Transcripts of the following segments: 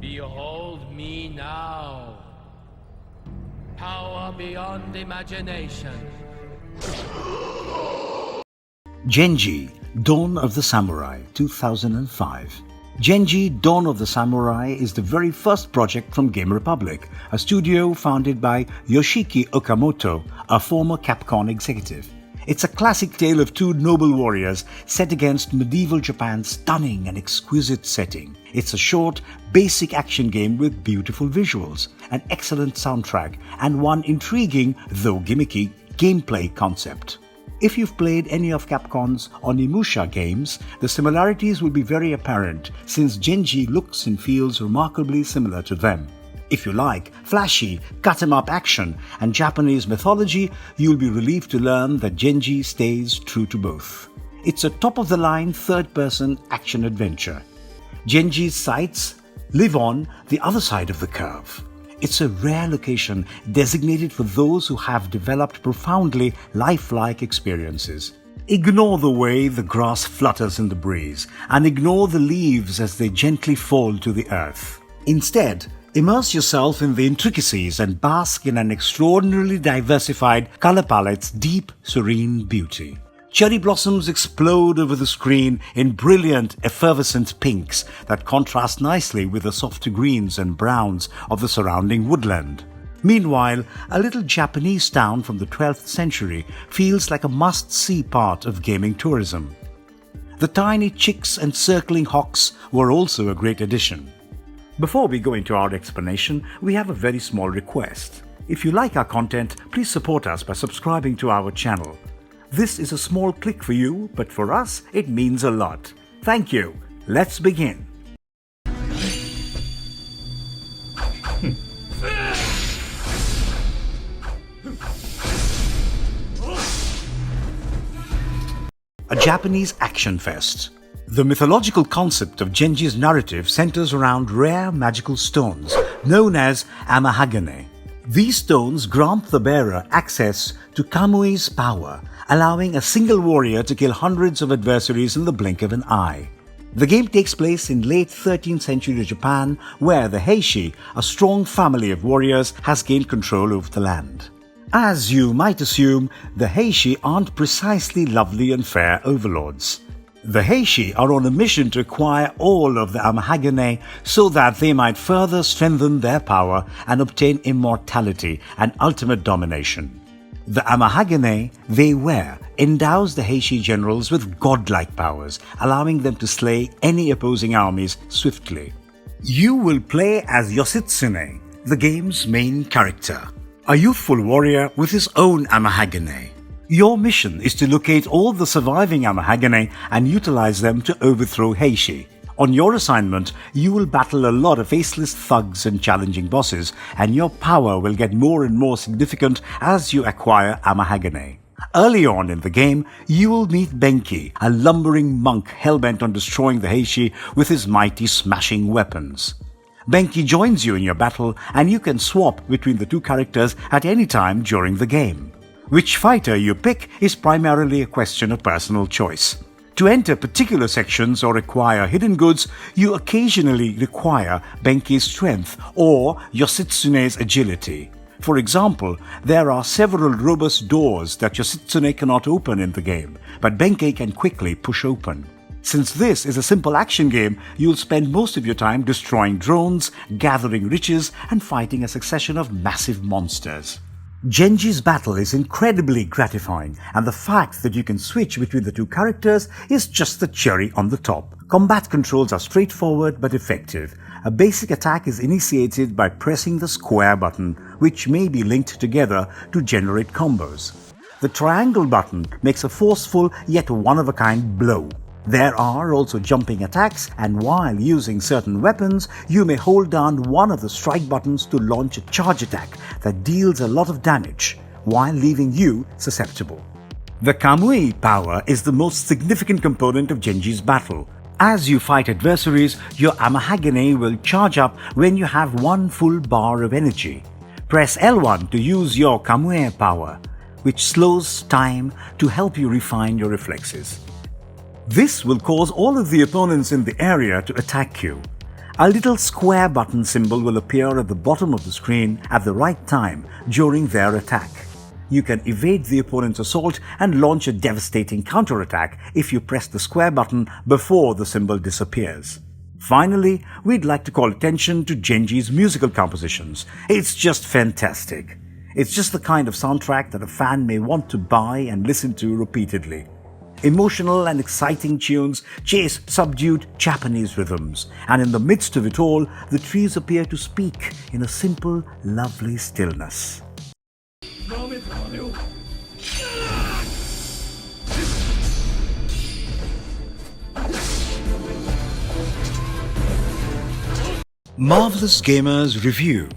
Behold me now. Power beyond imagination. Genji, Dawn of the Samurai, 2005. Genji, Dawn of the Samurai is the very first project from Game Republic, a studio founded by Yoshiki Okamoto, a former Capcom executive. It's a classic tale of two noble warriors set against medieval Japan's stunning and exquisite setting. It's a short, basic action game with beautiful visuals, an excellent soundtrack, and one intriguing, though gimmicky, gameplay concept. If you've played any of Capcom's Onimusha games, the similarities will be very apparent since Genji looks and feels remarkably similar to them. If you like flashy, cut-em-up action and Japanese mythology, you'll be relieved to learn that Genji stays true to both. It's a top-of-the-line third-person action-adventure. Genji's sights live on the other side of the curve. It's a rare location designated for those who have developed profoundly lifelike experiences. Ignore the way the grass flutters in the breeze and ignore the leaves as they gently fall to the earth. Instead, immerse yourself in the intricacies and bask in an extraordinarily diversified color palette's deep, serene beauty. Cherry blossoms explode over the screen in brilliant, effervescent pinks that contrast nicely with the softer greens and browns of the surrounding woodland. Meanwhile, a little Japanese town from the 12th century feels like a must-see part of gaming tourism. The tiny chicks and circling hawks were also a great addition. Before we go into our explanation, we have a very small request. If you like our content, please support us by subscribing to our channel. This is a small click for you, but for us, it means a lot. Thank you. Let's begin. A Japanese action fest. The mythological concept of Genji's narrative centers around rare magical stones known as amahagane. These stones grant the bearer access to Kamui's power, allowing a single warrior to kill hundreds of adversaries in the blink of an eye. The game takes place in late 13th century Japan, where the Heishi, a strong family of warriors, has gained control over the land. As you might assume, the Heishi aren't precisely lovely and fair overlords. The Heishi are on a mission to acquire all of the amahagane so that they might further strengthen their power and obtain immortality and ultimate domination. The amahagane they wear endows the Heishi generals with godlike powers, allowing them to slay any opposing armies swiftly. You will play as Yoshitsune, the game's main character, a youthful warrior with his own amahagane. Your mission is to locate all the surviving amahagane and utilize them to overthrow Heishi. On your assignment, you will battle a lot of faceless thugs and challenging bosses, and your power will get more and more significant as you acquire amahagane. Early on in the game, you will meet Benki, a lumbering monk hell-bent on destroying the Heishi with his mighty smashing weapons. Benki joins you in your battle, and you can swap between the two characters at any time during the game. Which fighter you pick is primarily a question of personal choice. To enter particular sections or acquire hidden goods, you occasionally require Benki's strength or Yoshitsune's agility. For example, there are several robust doors that Yoshitsune cannot open in the game, but Benki can quickly push open. Since this is a simple action game, you'll spend most of your time destroying drones, gathering riches, and fighting a succession of massive monsters. Genji's battle is incredibly gratifying, and the fact that you can switch between the two characters is just the cherry on the top. Combat controls are straightforward but effective. A basic attack is initiated by pressing the square button, which may be linked together to generate combos. The triangle button makes a forceful yet one-of-a-kind blow. There are also jumping attacks, and while using certain weapons, you may hold down one of the strike buttons to launch a charge attack that deals a lot of damage, while leaving you susceptible. The Kamui power is the most significant component of Genji's battle. As you fight adversaries, your amahagane will charge up when you have one full bar of energy. Press L1 to use your Kamui power, which slows time to help you refine your reflexes. This will cause all of the opponents in the area to attack you. A little square button symbol will appear at the bottom of the screen at the right time during their attack. You can evade the opponent's assault and launch a devastating counterattack if you press the square button before the symbol disappears. Finally, we'd like to call attention to Genji's musical compositions. It's just fantastic. It's just the kind of soundtrack that a fan may want to buy and listen to repeatedly. Emotional and exciting tunes chase subdued Japanese rhythms, and in the midst of it all, the trees appear to speak in a simple, lovely stillness. Marvelous Gamers Review.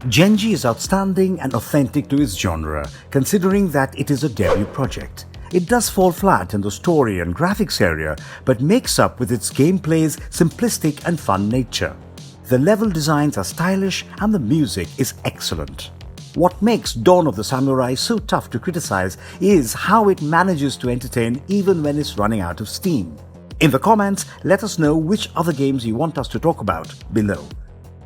Genji is outstanding and authentic to its genre, considering that it is a debut project. It does fall flat in the story and graphics area, but makes up with its gameplay's simplistic and fun nature. The level designs are stylish and the music is excellent. What makes Dawn of the Samurai so tough to criticize is how it manages to entertain even when it's running out of steam. In the comments, let us know which other games you want us to talk about below.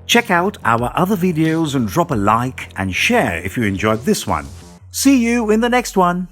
Check out our other videos and drop a like and share if you enjoyed this one. See you in the next one.